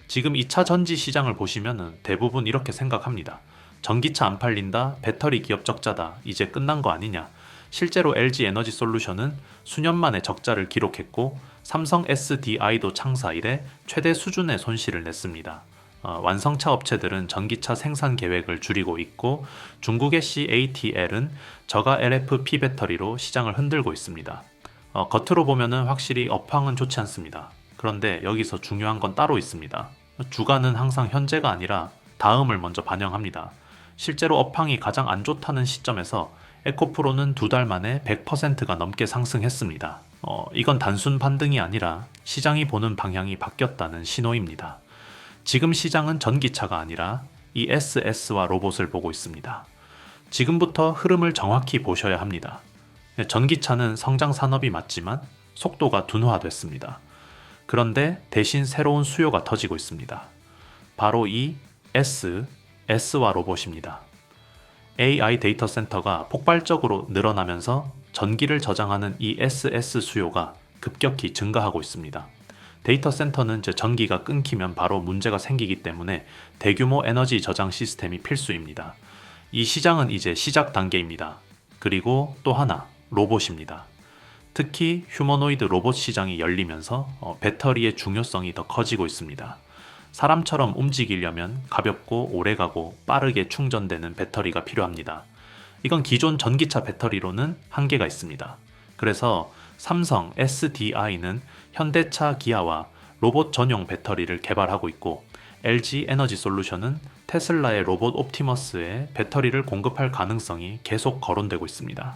지금 2차 전지 시장을 보시면은 대부분 이렇게 생각합니다. 전기차 안 팔린다, 배터리 기업 적자다, 이제 끝난 거 아니냐. 실제로 LG 에너지 솔루션은 수년 만에 적자를 기록했고 삼성 SDI도 창사 이래 최대 수준의 손실을 냈습니다. 완성차 업체들은 전기차 생산 계획을 줄이고 있고 중국의 CATL은 저가 LFP 배터리로 시장을 흔들고 있습니다. 겉으로 보면은 확실히 업황은 좋지 않습니다. 그런데 여기서 중요한 건 따로 있습니다. 주가는 항상 현재가 아니라 다음을 먼저 반영합니다. 실제로 업황이 가장 안 좋다는 시점에서 에코프로는 2달 만에 100%가 넘게 상승했습니다. 이건 단순 반등이 아니라 시장이 보는 방향이 바뀌었다는 신호입니다. 지금 시장은 전기차가 아니라 ESS와 로봇을 보고 있습니다. 지금부터 흐름을 정확히 보셔야 합니다. 전기차는 성장 산업이 맞지만 속도가 둔화됐습니다. 그런데 대신 새로운 수요가 터지고 있습니다. 바로 이 S와 로봇입니다. AI 데이터 센터가 폭발적으로 늘어나면서 전기를 저장하는 이 SS 수요가 급격히 증가하고 있습니다. 데이터 센터는 전기가 끊기면 바로 문제가 생기기 때문에 대규모 에너지 저장 시스템이 필수입니다. 이 시장은 이제 시작 단계입니다. 그리고 또 하나, 로봇입니다. 특히 휴머노이드 로봇 시장이 열리면서 배터리의 중요성이 더 커지고 있습니다. 사람처럼 움직이려면 가볍고 오래가고 빠르게 충전되는 배터리가 필요합니다. 이건 기존 전기차 배터리로는 한계가 있습니다. 그래서 삼성 SDI는 현대차 기아와 로봇 전용 배터리를 개발하고 있고 LG 에너지 솔루션은 테슬라의 로봇 옵티머스에 배터리를 공급할 가능성이 계속 거론되고 있습니다.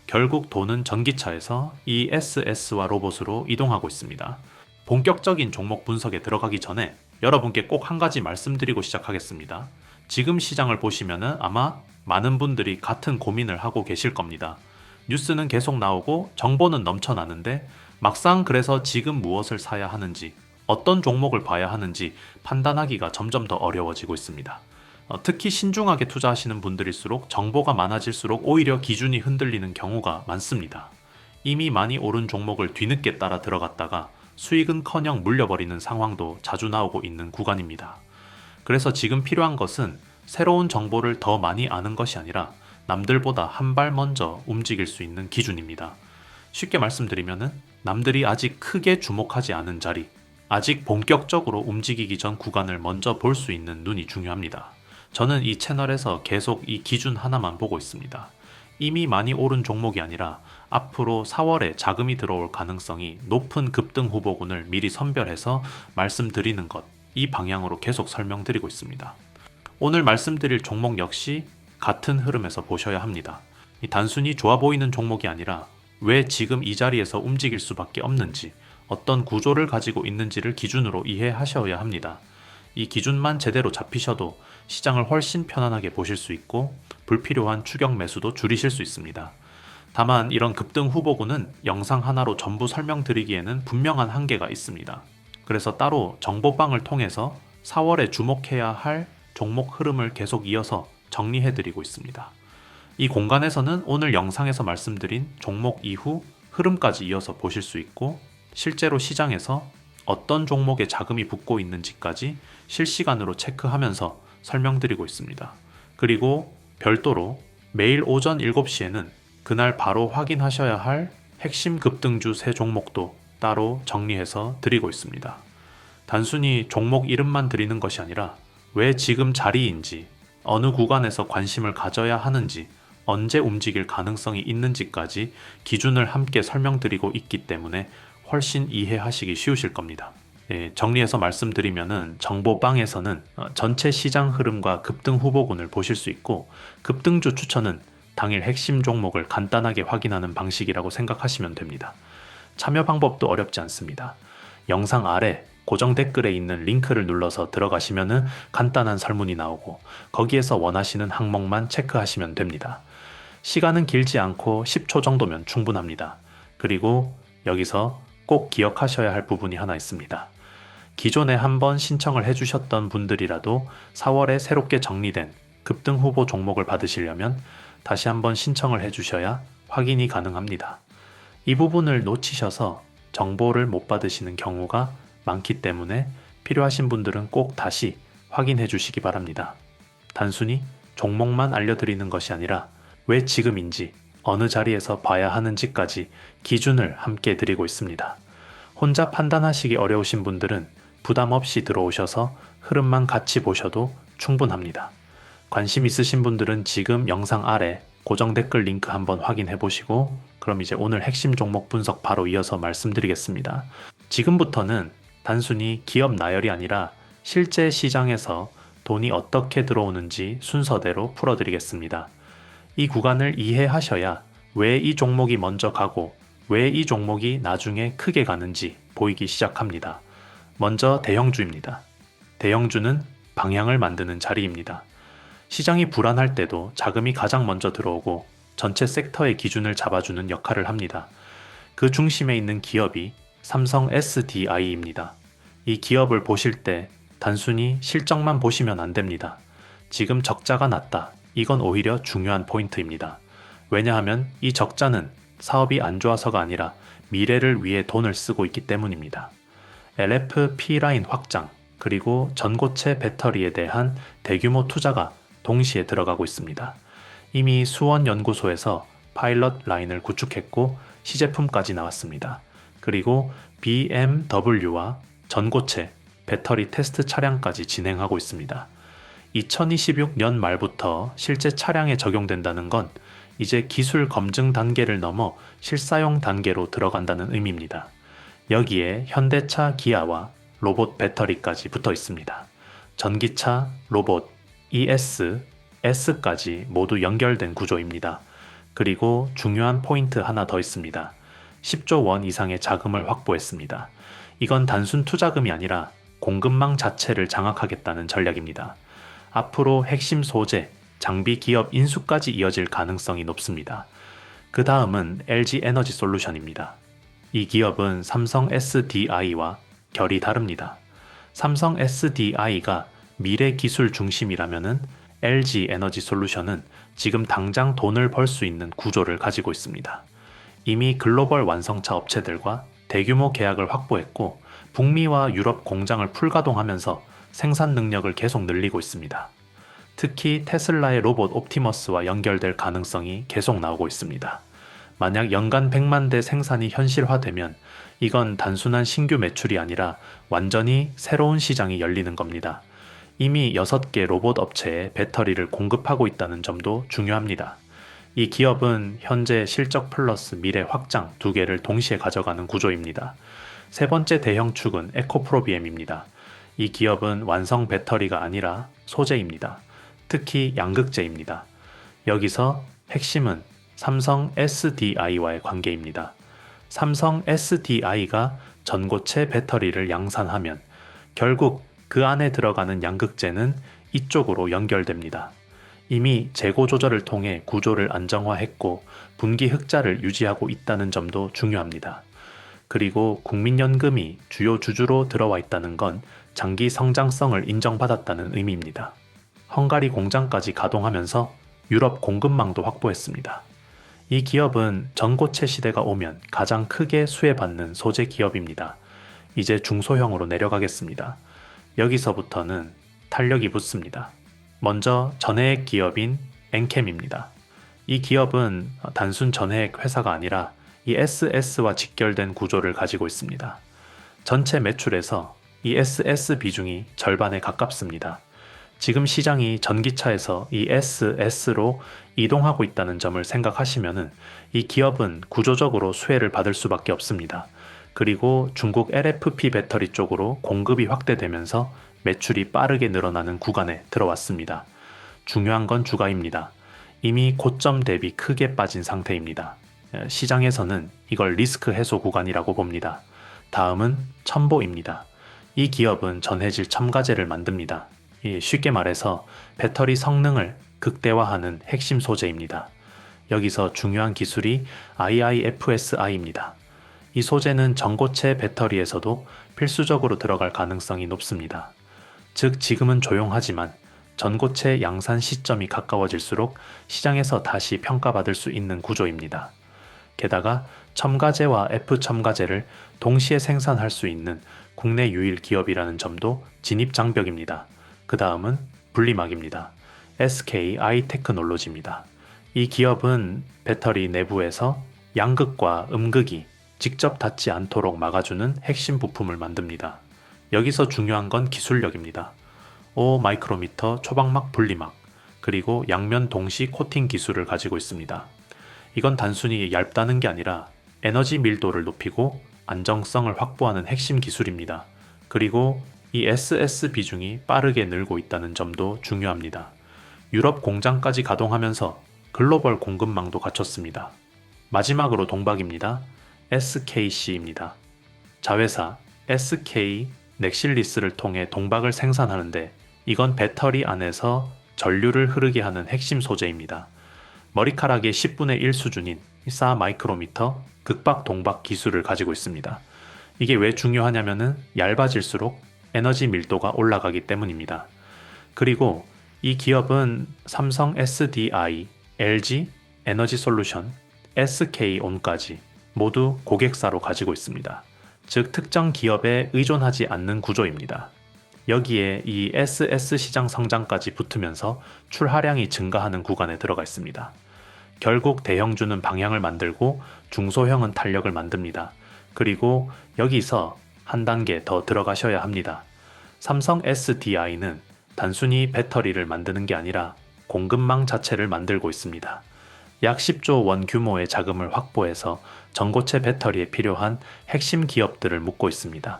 결국 돈은 전기차에서 ESS와 로봇으로 이동하고 있습니다. 본격적인 종목 분석에 들어가기 전에 여러분께 꼭 한 가지 말씀드리고 시작하겠습니다. 지금 시장을 보시면은 아마 많은 분들이 같은 고민을 하고 계실 겁니다. 뉴스는 계속 나오고 정보는 넘쳐나는데 막상 그래서 지금 무엇을 사야 하는지, 어떤 종목을 봐야 하는지 판단하기가 점점 더 어려워지고 있습니다. 특히 신중하게 투자하시는 분들일수록 정보가 많아질수록 오히려 기준이 흔들리는 경우가 많습니다. 이미 많이 오른 종목을 뒤늦게 따라 들어갔다가 수익은커녕 물려버리는 상황도 자주 나오고 있는 구간입니다. 그래서 지금 필요한 것은 새로운 정보를 더 많이 아는 것이 아니라 남들보다 한 발 먼저 움직일 수 있는 기준입니다. 쉽게 말씀드리면은 남들이 아직 크게 주목하지 않은 자리, 아직 본격적으로 움직이기 전 구간을 먼저 볼 수 있는 눈이 중요합니다. 저는 이 채널에서 계속 이 기준 하나만 보고 있습니다. 이미 많이 오른 종목이 아니라 앞으로 4월에 자금이 들어올 가능성이 높은 급등 후보군을 미리 선별해서 말씀드리는 것, 이 방향으로 계속 설명드리고 있습니다. 오늘 말씀드릴 종목 역시 같은 흐름에서 보셔야 합니다. 단순히 좋아 보이는 종목이 아니라 왜 지금 이 자리에서 움직일 수밖에 없는지, 어떤 구조를 가지고 있는지를 기준으로 이해하셔야 합니다. 이 기준만 제대로 잡히셔도 시장을 훨씬 편안하게 보실 수 있고 불필요한 추격 매수도 줄이실 수 있습니다. 다만 이런 급등 후보군은 영상 하나로 전부 설명드리기에는 분명한 한계가 있습니다. 그래서 따로 정보방을 통해서 4월에 주목해야 할 종목 흐름을 계속 이어서 정리해드리고 있습니다. 이 공간에서는 오늘 영상에서 말씀드린 종목 이후 흐름까지 이어서 보실 수 있고 실제로 시장에서 어떤 종목에 자금이 붙고 있는지까지 실시간으로 체크하면서 설명드리고 있습니다. 그리고 별도로 매일 오전 7시에는 그날 바로 확인하셔야 할 핵심 급등주 3종목도 따로 정리해서 드리고 있습니다. 단순히 종목 이름만 드리는 것이 아니라 왜 지금 자리인지, 어느 구간에서 관심을 가져야 하는지, 언제 움직일 가능성이 있는지까지 기준을 함께 설명드리고 있기 때문에 훨씬 이해하시기 쉬우실 겁니다. 정리해서 말씀드리면은 정보방에서는 전체 시장 흐름과 급등 후보군을 보실 수 있고 급등주 추천은 당일 핵심 종목을 간단하게 확인하는 방식이라고 생각하시면 됩니다. 참여 방법도 어렵지 않습니다. 영상 아래 고정 댓글에 있는 링크를 눌러서 들어가시면은 간단한 설문이 나오고 거기에서 원하시는 항목만 체크하시면 됩니다. 시간은 길지 않고 10초 정도면 충분합니다. 그리고 여기서 꼭 기억하셔야 할 부분이 하나 있습니다. 기존에 한번 신청을 해주셨던 분들이라도 4월에 새롭게 정리된 급등 후보 종목을 받으시려면 다시 한번 신청을 해주셔야 확인이 가능합니다. 이 부분을 놓치셔서 정보를 못 받으시는 경우가 많기 때문에 필요하신 분들은 꼭 다시 확인해 주시기 바랍니다. 단순히 종목만 알려드리는 것이 아니라 왜 지금인지 어느 자리에서 봐야 하는지까지 기준을 함께 드리고 있습니다. 혼자 판단하시기 어려우신 분들은 부담 없이 들어오셔서 흐름만 같이 보셔도 충분합니다. 관심 있으신 분들은 지금 영상 아래 고정 댓글 링크 한번 확인해 보시고 그럼 이제 오늘 핵심 종목 분석 바로 이어서 말씀드리겠습니다. 지금부터는 단순히 기업 나열이 아니라 실제 시장에서 돈이 어떻게 들어오는지 순서대로 풀어드리겠습니다. 이 구간을 이해하셔야 왜 이 종목이 먼저 가고 왜 이 종목이 나중에 크게 가는지 보이기 시작합니다. 먼저 대형주입니다. 대형주는 방향을 만드는 자리입니다. 시장이 불안할 때도 자금이 가장 먼저 들어오고 전체 섹터의 기준을 잡아주는 역할을 합니다. 그 중심에 있는 기업이 삼성 SDI입니다. 이 기업을 보실 때 단순히 실적만 보시면 안 됩니다. 지금 적자가 났다. 이건 오히려 중요한 포인트입니다. 왜냐하면 이 적자는 사업이 안 좋아서가 아니라 미래를 위해 돈을 쓰고 있기 때문입니다. LFP 라인 확장, 그리고 전고체 배터리에 대한 대규모 투자가 동시에 들어가고 있습니다. 이미 수원연구소에서 파일럿 라인을 구축했고 시제품까지 나왔습니다. 그리고 BMW와 전고체 배터리 테스트 차량까지 진행하고 있습니다. 2026년 말부터 실제 차량에 적용된다는 건 이제 기술 검증 단계를 넘어 실사용 단계로 들어간다는 의미입니다. 여기에 현대차 기아와 로봇 배터리까지 붙어 있습니다. 전기차, 로봇, ES, S까지 모두 연결된 구조입니다. 그리고 중요한 포인트 하나 더 있습니다. 10조 원 이상의 자금을 확보했습니다. 이건 단순 투자금이 아니라 공급망 자체를 장악하겠다는 전략입니다. 앞으로 핵심 소재, 장비 기업 인수까지 이어질 가능성이 높습니다. 그 다음은 LG 에너지 솔루션입니다. 이 기업은 삼성 SDI와 결이 다릅니다. 삼성 SDI가 미래 기술 중심이라면은 LG 에너지 솔루션은 지금 당장 돈을 벌 수 있는 구조를 가지고 있습니다. 이미 글로벌 완성차 업체들과 대규모 계약을 확보했고 북미와 유럽 공장을 풀가동하면서 생산 능력을 계속 늘리고 있습니다. 특히 테슬라의 로봇 옵티머스와 연결될 가능성이 계속 나오고 있습니다. 만약 연간 100만 대 생산이 현실화되면 이건 단순한 신규 매출이 아니라 완전히 새로운 시장이 열리는 겁니다. 이미 6개 로봇 업체에 배터리를 공급하고 있다는 점도 중요합니다. 이 기업은 현재 실적 플러스 미래 확장 두 개를 동시에 가져가는 구조입니다. 세 번째 대형 축은 에코프로비엠입니다. 이 기업은 완성 배터리가 아니라 소재입니다. 특히 양극재입니다. 여기서 핵심은 삼성 SDI와의 관계입니다. 삼성 SDI가 전고체 배터리를 양산하면 결국 그 안에 들어가는 양극재는 이쪽으로 연결됩니다. 이미 재고 조절을 통해 구조를 안정화했고 분기 흑자를 유지하고 있다는 점도 중요합니다. 그리고 국민연금이 주요 주주로 들어와 있다는 건 장기 성장성을 인정받았다는 의미입니다. 헝가리 공장까지 가동하면서 유럽 공급망도 확보했습니다. 이 기업은 전고체 시대가 오면 가장 크게 수혜받는 소재 기업입니다. 이제 중소형으로 내려가겠습니다. 여기서부터는 탄력이 붙습니다. 먼저 전해액 기업인 엔캠입니다. 이 기업은 단순 전해액 회사가 아니라 이 SS와 직결된 구조를 가지고 있습니다. 전체 매출에서 이 SS 비중이 절반에 가깝습니다. 지금 시장이 전기차에서 이 SS로 이동하고 있다는 점을 생각하시면은 이 기업은 구조적으로 수혜를 받을 수밖에 없습니다. 그리고 중국 LFP 배터리 쪽으로 공급이 확대되면서 매출이 빠르게 늘어나는 구간에 들어왔습니다. 중요한 건 주가입니다. 이미 고점 대비 크게 빠진 상태입니다. 시장에서는 이걸 리스크 해소 구간이라고 봅니다. 다음은 첨보입니다. 이 기업은 전해질 첨가제를 만듭니다. 쉽게 말해서 배터리 성능을 극대화하는 핵심 소재입니다. 여기서 중요한 기술이 IIFSI입니다. 이 소재는 전고체 배터리에서도 필수적으로 들어갈 가능성이 높습니다. 즉 지금은 조용하지만 전고체 양산 시점이 가까워질수록 시장에서 다시 평가받을 수 있는 구조입니다. 게다가 첨가제와 F첨가제를 동시에 생산할 수 있는 국내 유일 기업이라는 점도 진입 장벽입니다. 그 다음은 분리막입니다. SK 아이테크놀로지입니다. 이 기업은 배터리 내부에서 양극과 음극이 직접 닿지 않도록 막아주는 핵심 부품을 만듭니다. 여기서 중요한 건 기술력입니다. 5 마이크로미터 초박막 분리막, 그리고 양면 동시 코팅 기술을 가지고 있습니다. 이건 단순히 얇다는 게 아니라 에너지 밀도를 높이고 안정성을 확보하는 핵심 기술입니다. 그리고 이 SS 비중이 빠르게 늘고 있다는 점도 중요합니다. 유럽 공장까지 가동하면서 글로벌 공급망도 갖췄습니다. 마지막으로 동박입니다. SKC입니다. 자회사 SK 넥실리스를 통해 동박을 생산하는데 이건 배터리 안에서 전류를 흐르게 하는 핵심 소재입니다. 머리카락의 10분의 1 수준인 4 마이크로미터 극박 동박 기술을 가지고 있습니다. 이게 왜 중요하냐면은 얇아질수록 에너지 밀도가 올라가기 때문입니다. 그리고 이 기업은 삼성 SDI, LG 에너지솔루션, SK온까지 모두 고객사로 가지고 있습니다. 즉 특정 기업에 의존하지 않는 구조입니다. 여기에 이 SS 시장 성장까지 붙으면서 출하량이 증가하는 구간에 들어가 있습니다. 결국 대형주는 방향을 만들고 중소형은 탄력을 만듭니다. 그리고 여기서 한 단계 더 들어가셔야 합니다. 삼성 SDI는 단순히 배터리를 만드는 게 아니라 공급망 자체를 만들고 있습니다. 약 10조 원 규모의 자금을 확보해서 전고체 배터리에 필요한 핵심 기업들을 묶고 있습니다.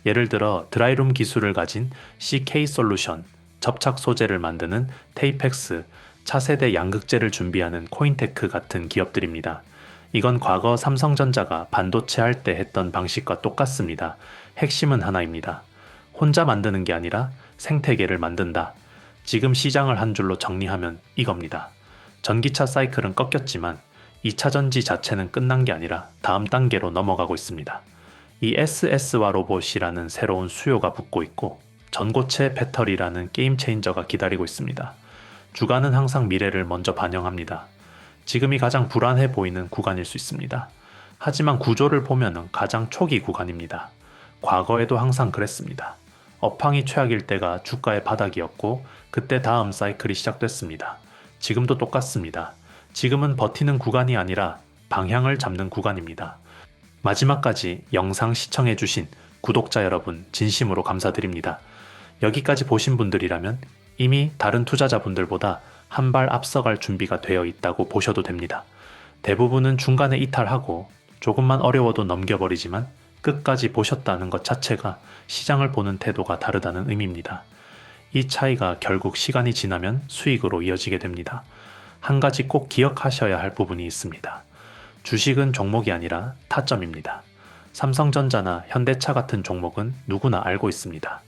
예를 들어 드라이룸 기술을 가진 CK솔루션, 접착 소재를 만드는 테이펙스, 차세대 양극재를 준비하는 코인테크 같은 기업들입니다. 이건 과거 삼성전자가 반도체 할 때 했던 방식과 똑같습니다. 핵심은 하나입니다. 혼자 만드는 게 아니라 생태계를 만든다. 지금 시장을 한 줄로 정리하면 이겁니다. 전기차 사이클은 꺾였지만 2차 전지 자체는 끝난 게 아니라 다음 단계로 넘어가고 있습니다. 이 SS와 로봇이라는 새로운 수요가 붙고 있고 전고체 배터리라는 게임 체인저가 기다리고 있습니다. 주가는 항상 미래를 먼저 반영합니다. 지금이 가장 불안해 보이는 구간일 수 있습니다. 하지만 구조를 보면 가장 초기 구간입니다. 과거에도 항상 그랬습니다. 업황이 최악일 때가 주가의 바닥이었고 그때 다음 사이클이 시작됐습니다. 지금도 똑같습니다. 지금은 버티는 구간이 아니라 방향을 잡는 구간입니다. 마지막까지 영상 시청해주신 구독자 여러분 진심으로 감사드립니다. 여기까지 보신 분들이라면 이미 다른 투자자분들보다 한 발 앞서갈 준비가 되어 있다고 보셔도 됩니다. 대부분은 중간에 이탈하고 조금만 어려워도 넘겨버리지만 끝까지 보셨다는 것 자체가 시장을 보는 태도가 다르다는 의미입니다. 이 차이가 결국 시간이 지나면 수익으로 이어지게 됩니다. 한 가지 꼭 기억하셔야 할 부분이 있습니다. 주식은 종목이 아니라 타점입니다. 삼성전자나 현대차 같은 종목은 누구나 알고 있습니다.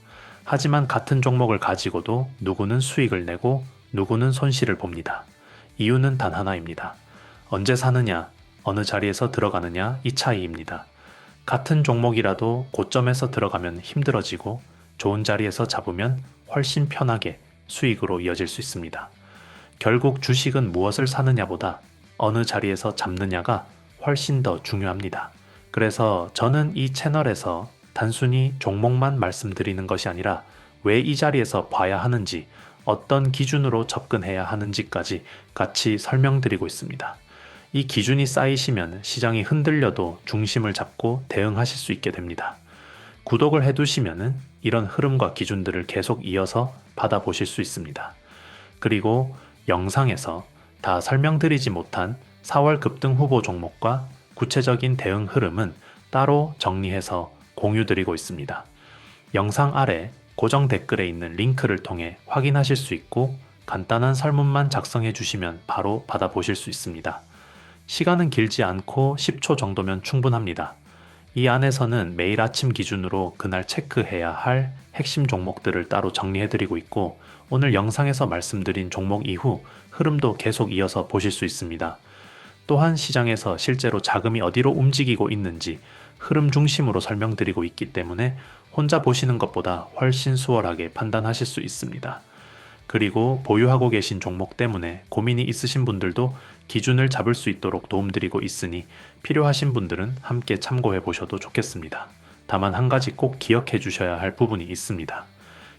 하지만 같은 종목을 가지고도 누구는 수익을 내고 누구는 손실을 봅니다. 이유는 단 하나입니다. 언제 사느냐, 어느 자리에서 들어가느냐 이 차이입니다. 같은 종목이라도 고점에서 들어가면 힘들어지고 좋은 자리에서 잡으면 훨씬 편하게 수익으로 이어질 수 있습니다. 결국 주식은 무엇을 사느냐보다 어느 자리에서 잡느냐가 훨씬 더 중요합니다. 그래서 저는 이 채널에서 단순히 종목만 말씀드리는 것이 아니라 왜 이 자리에서 봐야 하는지, 어떤 기준으로 접근해야 하는지까지 같이 설명드리고 있습니다. 이 기준이 쌓이시면 시장이 흔들려도 중심을 잡고 대응하실 수 있게 됩니다. 구독을 해두시면 이런 흐름과 기준들을 계속 이어서 받아보실 수 있습니다. 그리고 영상에서 다 설명드리지 못한 4월 급등 후보 종목과 구체적인 대응 흐름은 따로 정리해서 공유드리고 있습니다. 영상 아래 고정 댓글에 있는 링크를 통해 확인하실 수 있고 간단한 설문만 작성해 주시면 바로 받아보실 수 있습니다. 시간은 길지 않고 10초 정도면 충분합니다. 이 안에서는 매일 아침 기준으로 그날 체크해야 할 핵심 종목들을 따로 정리해드리고 있고 오늘 영상에서 말씀드린 종목 이후 흐름도 계속 이어서 보실 수 있습니다. 또한 시장에서 실제로 자금이 어디로 움직이고 있는지 흐름 중심으로 설명드리고 있기 때문에 혼자 보시는 것보다 훨씬 수월하게 판단하실 수 있습니다. 그리고 보유하고 계신 종목 때문에 고민이 있으신 분들도 기준을 잡을 수 있도록 도움드리고 있으니 필요하신 분들은 함께 참고해 보셔도 좋겠습니다. 다만 한 가지 꼭 기억해 주셔야 할 부분이 있습니다.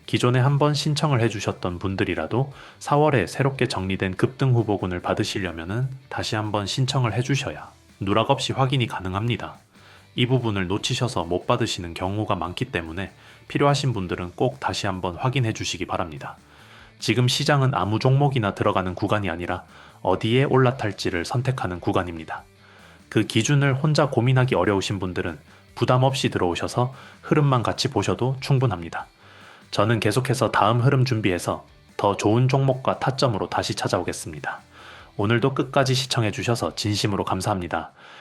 기존에 한번 신청을 해주셨던 분들이라도 4월에 새롭게 정리된 급등 후보군을 받으시려면 다시 한번 신청을 해주셔야 누락 없이 확인이 가능합니다. 이 부분을 놓치셔서 못 받으시는 경우가 많기 때문에 필요하신 분들은 꼭 다시 한번 확인해 주시기 바랍니다. 지금 시장은 아무 종목이나 들어가는 구간이 아니라 어디에 올라탈지를 선택하는 구간입니다. 그 기준을 혼자 고민하기 어려우신 분들은 부담 없이 들어오셔서 흐름만 같이 보셔도 충분합니다. 저는 계속해서 다음 흐름 준비해서 더 좋은 종목과 타점으로 다시 찾아오겠습니다. 오늘도 끝까지 시청해 주셔서 진심으로 감사합니다.